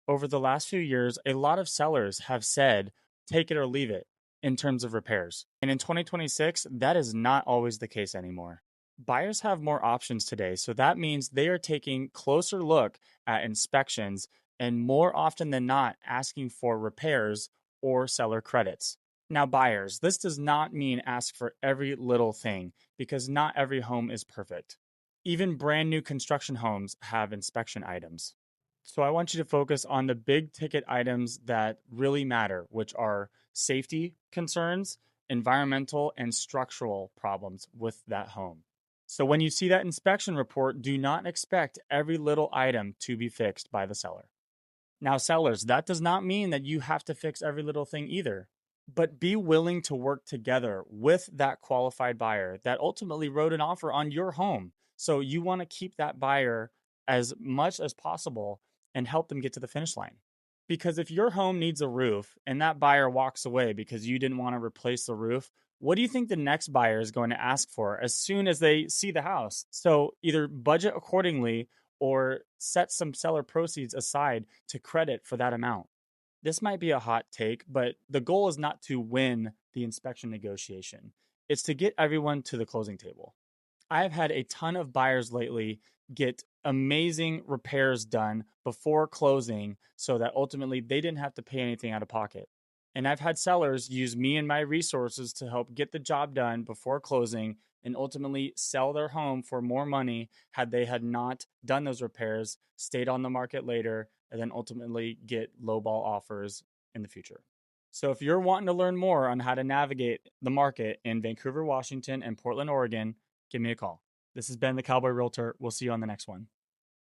Over the last few years, a lot of sellers have said, take it or leave it in terms of repairs. And in 2026, that is not always the case anymore. Buyers have more options today, so that means they are taking closer look at inspections and more often than not asking for repairs or seller credits. Now, buyers, this does not mean ask for every little thing because not every home is perfect. Even brand new construction homes have inspection items. So I want you to focus on the big ticket items that really matter, which are safety concerns, environmental, and structural problems with that home. So when you see that inspection report, do not expect every little item to be fixed by the seller. Now, sellers, that does not mean that you have to fix every little thing either, but be willing to work together with that qualified buyer that ultimately wrote an offer on your home. So you want to keep that buyer as much as possible and help them get to the finish line. Because if your home needs a roof and that buyer walks away because you didn't want to replace the roof, what do you think the next buyer is going to ask for as soon as they see the house? So either budget accordingly or set some seller proceeds aside to credit for that amount. This might be a hot take, but the goal is not to win the inspection negotiation. It's to get everyone to the closing table. I've had a ton of buyers lately get amazing repairs done before closing so that ultimately they didn't have to pay anything out of pocket. And I've had sellers use me and my resources to help get the job done before closing and ultimately sell their home for more money had they had not done those repairs, stayed on the market later, and then ultimately get lowball offers in the future. So if you're wanting to learn more on how to navigate the market in Vancouver, Washington, and Portland, Oregon, give me a call. This has been the Cowboy Realtor. We'll see you on the next one.